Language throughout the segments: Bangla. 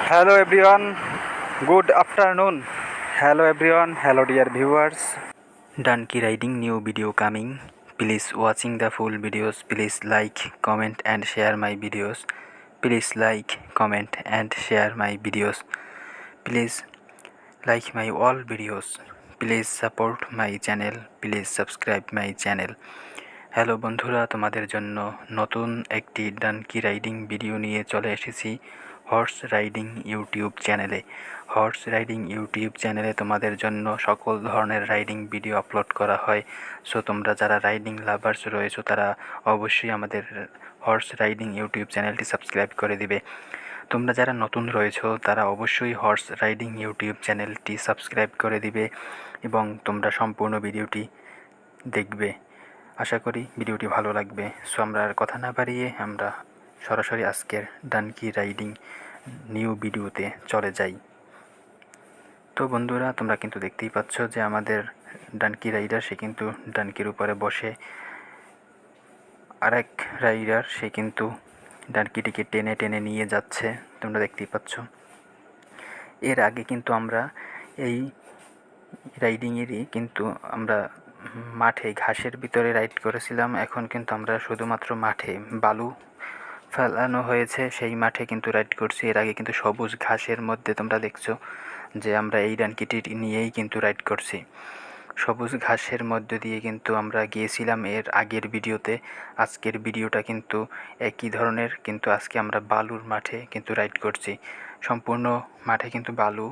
Hello everyone, good afternoon. Hello everyone, hello dear viewers. Donkey riding new video coming. Please watching the full videos. Please like, comment and share my videos. Please like, comment and share my videos. Please like my all videos. Please support my channel. Please subscribe my channel. Hello বন্ধুরা, তোমাদের জন্য নতুন একটি ডানকি রাইডিং ভিডিও নিয়ে চলে এসেছি হর্স রাইডিং ইউটিউব চ্যানেলে। হর্স রাইডিং ইউটিউব চ্যানেলে তোমাদের জন্য সকল ধরনের রাইডিং ভিডিও আপলোড করা হয়। সো তোমরা যারা রাইডিং লাভার্স রয়েছো তারা অবশ্যই আমাদের হর্স রাইডিং ইউটিউব চ্যানেলটি সাবস্ক্রাইব করে দিবে। তোমরা যারা নতুন রয়েছো তারা অবশ্যই হর্স রাইডিং ইউটিউব চ্যানেলটি সাবস্ক্রাইব করে দিবে এবং তোমরা সম্পূর্ণ ভিডিওটি দেখবে। আশা করি ভিডিওটি ভালো লাগবে। সো আমরা আর কথা না বাড়িয়ে আমরা সরাসরি আজকের ডানকি রাইডিং নিউ ভিডিওতে চলে যাই। তো বন্ধুরা, তোমরা কিন্তু দেখতেই পাচ্ছ যে আমাদের ডানকি রাইডার সে কিন্তু ডানকির উপরে বসে, আরেক রাইডার সে কিন্তু ডানকিটিকে টেনে টেনে নিয়ে যাচ্ছে, তোমরা দেখতেই পাচ্ছ। এর আগে কিন্তু আমরা এই রাইডিংয়েরই কিন্তু আমরা মাঠে ঘাসের ভিতরে রাইড করেছিলাম। এখন কিন্তু আমরা শুধুমাত্র মাঠে বালু ফেলানো হয়েছে সেই মাঠে কিন্তু রাইড করছি। এর আগে কিন্তু সবুজ ঘাসের মধ্যে তোমরা দেখছো যে আমরা এই ডানকিটি নিয়েই কিন্তু রাইড করছি। সবুজ ঘাসের মধ্য দিয়ে কিন্তু আমরা গিয়েছিলাম এর আগের ভিডিওতে। আজকের ভিডিওটা কিন্তু একই ধরনের, কিন্তু আজকে আমরা বালুর মাঠে কিন্তু রাইড করছি। সম্পূর্ণ মাঠে কিন্তু বালু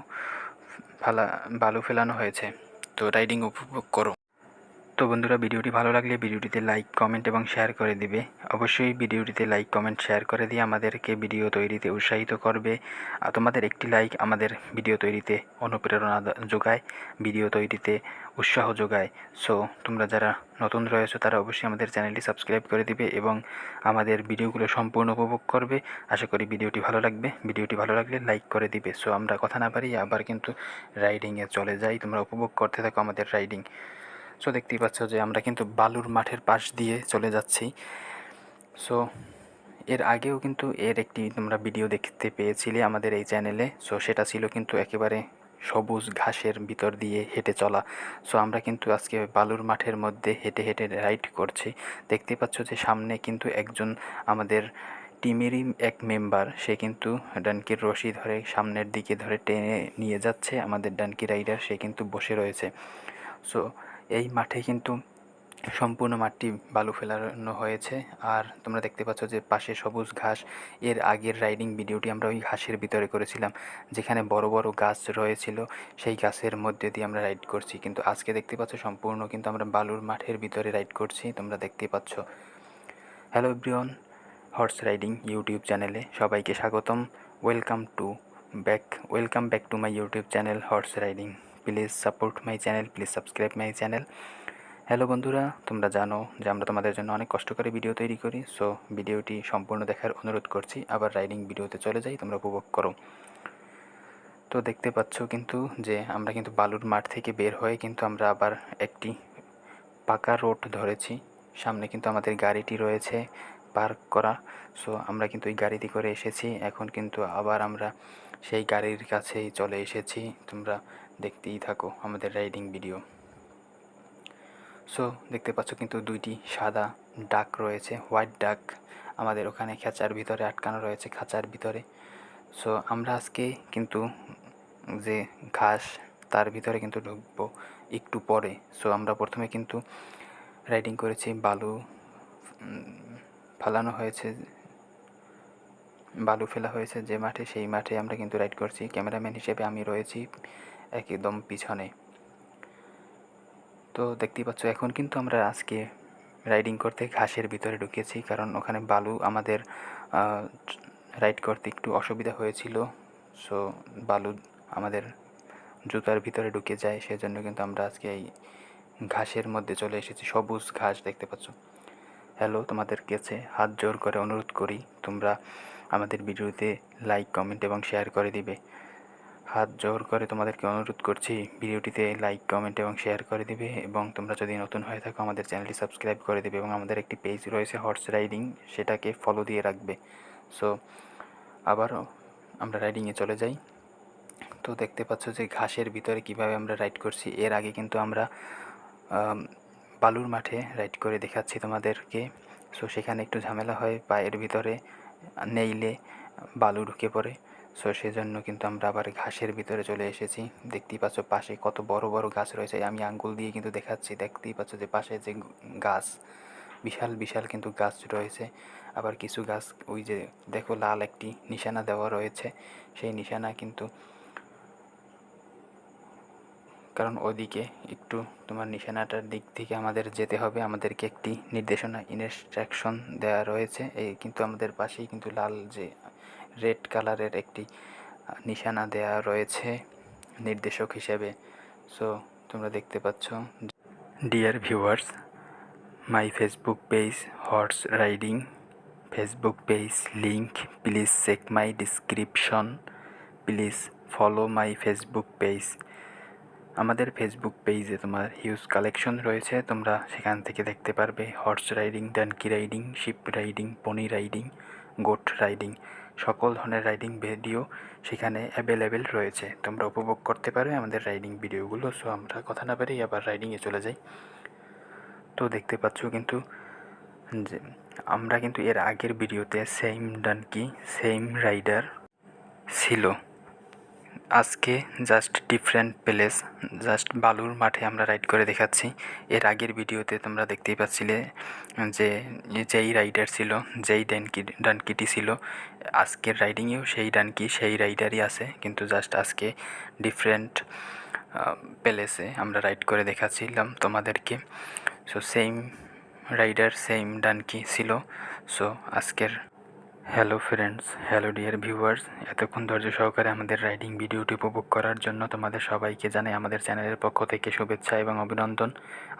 ফেলানো হয়েছে। তো রাইডিং উপভোগ করো। তো বন্ধুরা, ভিডিওটি ভালো লাগলে ভিডিওটিতে লাইক, কমেন্ট এবং শেয়ার করে দিবে। অবশ্যই ভিডিওটিতে লাইক, কমেন্ট, শেয়ার করে দিয়ে আমাদেরকে ভিডিও তৈরিতে উৎসাহিত করবে। আর তোমাদের একটি লাইক আমাদের ভিডিও তৈরিতে অনুপ্রেরণা যোগায়, ভিডিও তৈরিতে উৎসাহ যোগায়। সো তোমরা যারা নতুন রয়েছো তারা অবশ্যই আমাদের চ্যানেলটি সাবস্ক্রাইব করে দিবে এবং আমাদের ভিডিওগুলো সম্পূর্ণ উপভোগ করবে। আশা করি ভিডিওটি ভালো লাগবে। ভিডিওটি ভালো লাগলে লাইক করে দিবে। সো আমরা কথা না পারি আবার কিন্তু রাইডিংয়ে চলে যাই। তোমরা উপভোগ করতে থাকো আমাদের রাইডিং। সো দেখতেই পাচ্ছ যে আমরা কিন্তু বালুর মাঠের পাশ দিয়ে চলে যাচ্ছি। সো এর আগেও কিন্তু এর একটি তোমরা ভিডিও দেখতে পেয়েছিলে আমাদের এই চ্যানেলে। সো সেটা ছিল কিন্তু একেবারে সবুজ ঘাসের ভিতর দিয়ে হেঁটে চলা। সো আমরা কিন্তু আজকে বালুর মাঠের মধ্যে হেঁটে হেঁটে রাইড করছি। দেখতে পাচ্ছ যে সামনে কিন্তু একজন আমাদের টিমেরই এক মেম্বার, সে কিন্তু ডানকির রশি ধরে সামনের দিকে ধরে টেনে নিয়ে যাচ্ছে। আমাদের ডানকি রাইডার সে কিন্তু বসে রয়েছে। সো এই মাঠে কিন্তু সম্পূর্ণ মাঠটি বালু ফেলানো হয়েছে। আর তোমরা দেখতে পাচ্ছ যে পাশে সবুজ ঘাস। এর আগের রাইডিং ভিডিওটি আমরা ওই ঘাসের ভিতরে করেছিলাম, যেখানে বড় বড় গাছ রয়েছিল, সেই গাছের মধ্যে দিয়ে আমরা রাইড করছি। কিন্তু আজকে দেখতে পাচ্ছ সম্পূর্ণ কিন্তু আমরা বালুর মাঠের ভিতরে রাইড করছি, তোমরা দেখতেই পাচ্ছ। Hello everyone, horse riding YouTube চ্যানেলে সবাইকে স্বাগতম। Welcome back to my YouTube channel horse riding. Please support my channel, please subscribe my channel. Hello বন্ধুরা, তোমরা জানো যে আমরা তোমাদের জন্য অনেক কষ্ট করে ভিডিও তৈরি করি। সো ভিডিওটি সম্পূর্ণ দেখার অনুরোধ করছি। আবার রাইডিং ভিডিওতে চলে যাই, তোমরা উপভোগ করো। তো দেখতে পাচ্ছ কিন্তু যে আমরা কিন্তু বালুর মাঠ থেকে বের হয়ে কিন্তু আমরা আবার একটি পাকা রোড ধরেছি। সামনে কিন্তু আমাদের গাড়িটি রয়েছে পার্ক করা। সো আমরা কিন্তু ওই গাড়িতে করে এসেছি। এখন কিন্তু আবার আমরা সেই গাড়ির কাছেই চলে এসেছি। তোমরা দেখতেই থাকো আমাদের রাইডিং ভিডিও। সো দেখতে পাচ্ছ কিন্তু দুইটি সাদা ডাক রয়েছে, হোয়াইট ডাক আমাদের ওখানে খাঁচার ভিতরে আটকানো রয়েছে, খাঁচার ভিতরে। সো আমরা আজকে কিন্তু যে ঘাস তার ভিতরে কিন্তু ঢুকবো একটু পরে। সো আমরা প্রথমে কিন্তু রাইডিং করেছি বালু ফেলানো হয়েছে, বালু ফেলা হয়েছে যে মাঠে, সেই মাঠে আমরা কিন্তু রাইড করছি। ক্যামেরাম্যান হিসেবে আমি রয়েছি একদম পিছনে। তো দেখতেই পাচ্ছ এখন কিন্তু আমরা আজকে রাইডিং করতে ঘাসের ভিতরে ঢুকেছি, কারণ ওখানে বালু আমাদের রাইড করতে একটু অসুবিধা হয়েছিল। সো বালু আমাদের জুতার ভিতরে ঢুকে যায়, সেজন্য কিন্তু আমরা আজকে এই ঘাসের মধ্যে চলে এসেছি। সবুজ ঘাস দেখতে পাচ্ছ। হ্যালো, তোমাদের কাছে হাত জোর করে অনুরোধ করি তোমরা আমাদের ভিডিওতে লাইক, কমেন্ট এবং শেয়ার করে দিবে। হাত জোর করে তোমাদেরকে অনুরোধ করছি ভিডিওটিতে লাইক, কমেন্ট এবং শেয়ার করে দিবে। এবং তোমরা যদি নতুন হয়ে থাকো আমাদের চ্যানেলটি সাবস্ক্রাইব করে দেবে এবং আমাদের একটি পেজ রয়েছে হর্স রাইডিং, সেটাকে ফলো দিয়ে রাখবে। সো আবারও আমরা রাইডিংয়ে চলে যাই। তো দেখতে পাচ্ছ যে ঘাসের ভিতরে কিভাবে আমরা রাইড করছি। এর আগে কিন্তু আমরা বালুর মাঠে রাইড করে দেখাচ্ছি তোমাদেরকে। সো সেখানে একটু ঝামেলা হয়, পায়ের ভিতরে নেইলে বালু ঢুকে পড়ে। সো সেজন্য কিন্তু আমরা আবার ঘাসের ভিতরে চলে এসেছি। দেখতেই পাচ্ছ পাশে কত বড় বড় গাছ রয়েছে, আমি আঙ্গুল দিয়ে কিন্তু দেখাচ্ছি। দেখতেই পাচ্ছ যে পাশে যে গাছ, বিশাল বিশাল কিন্তু গাছ রয়েছে। আবার কিছু গাছ ওই যে দেখো লাল একটি নিশানা দেওয়া রয়েছে, সেই নিশানা কিন্তু কারণ ওদিকে একটু তোমার নিশানাটার দিক থেকে আমাদের যেতে হবে, আমাদেরকে একটি নির্দেশনা ইনস্ট্রাকশন দেওয়া রয়েছে। এই কিন্তু আমাদের পাশেই কিন্তু লাল যে রেড কালারের একটি নিশানা দেওয়া রয়েছে নির্দেশক হিসেবে। সো তোমরা দেখতে পাচ্ছ। Dear viewers, my Facebook page horse riding Facebook page link please check my description, please follow my Facebook page. আমাদের ফেসবুক পেজে তোমার হিউজ কালেকশন রয়েছে, তোমরা সেখান থেকে দেখতে পারবে horse riding, donkey riding, sheep riding, pony riding, goat riding, সকল ধরনের রাইডিং ভিডিও সেখানে অ্যাভেলেবেল রয়েছে। তোমরা উপভোগ করতে পারবে আমাদের রাইডিং ভিডিওগুলো। সো আমরা কথা না পারি আবার রাইডিংয়ে চলে যাই। তো দেখতে পাচ্ছ কিন্তু যে আমরা কিন্তু এর আগের ভিডিওতে সেম ডানকি সেম রাইডার ছিল, আজকে জাস্ট ডিফারেন্ট প্লেস, জাস্ট বালুর মাঠে আমরা রাইড করে দেখাচ্ছি। এর আগের ভিডিওতে তোমরা দেখতেই পাচ্ছিলে যে যেই রাইডার ছিল, যেই ডানকিটি ছিল, আজকের রাইডিংয়েও সেই ডানকি সেই রাইডারই আছে, কিন্তু জাস্ট আজকে ডিফারেন্ট প্লেসে আমরা রাইড করে দেখাচ্ছিলাম তোমাদেরকে। So same rider same donkey ছিল। সো আজকের hello friends, hello dear viewers, এতক্ষণ ধৈর্য সহকারে আমাদের রাইডিং ভিডিওটি উপভোগ করার জন্য তোমাদের সবাইকে জানাই আমাদের চ্যানেলের পক্ষ থেকে শুভেচ্ছা এবং অভিনন্দন।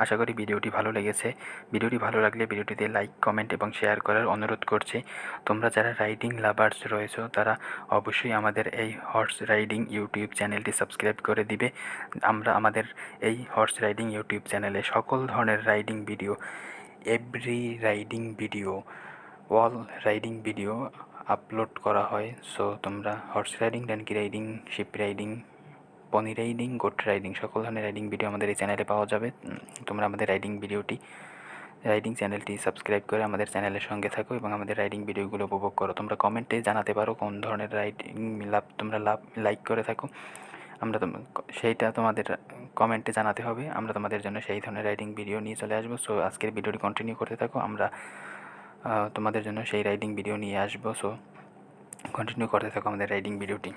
আশা করি ভিডিওটি ভালো লেগেছে। ভিডিওটি ভালো লাগলে ভিডিওটিতে লাইক, কমেন্ট এবং শেয়ার করার অনুরোধ করছি। তোমরা যারা রাইডিং লাভার্স রয়েছো তারা অবশ্যই আমাদের এই হর্স রাইডিং ইউটিউব চ্যানেলটি সাবস্ক্রাইব করে দিবে। আমরা আমাদের এই হর্স রাইডিং ইউটিউব চ্যানেলে সকল ধরনের riding video, every riding video, all riding video upload করা হয়। সো তোমরা horse riding, donkey riding, sheep riding, pony riding, goat riding সকল ধরনের রাইডিং ভিডিও আমাদের এই চ্যানেলে পাওয়া যাবে। তোমরা আমাদের রাইডিং চ্যানেলটি সাবস্ক্রাইব করে আমাদের চ্যানেলের সঙ্গে থাকো এবং আমাদের রাইডিং ভিডিওগুলো উপভোগ করো। তোমরা কমেন্টে জানাতে পারো কোন ধরনের রাইডিং তোমরা লাইক করে থাকো, আমরা সেইটা তোমাদের কমেন্টে জানাতে হবে। আমরা তোমাদের জন্য সেই ধরনের রাইডিং ভিডিও নিয়ে চলে আসবো। সো আজকের ভিডিওটি কন্টিনিউ করতে থাকো, আমরা তোমাদের জন্য সেই রাইডিং ভিডিও নিয়ে আসবো। সো কন্টিনিউ করতে থাকো আমাদের রাইডিং ভিডিওটি।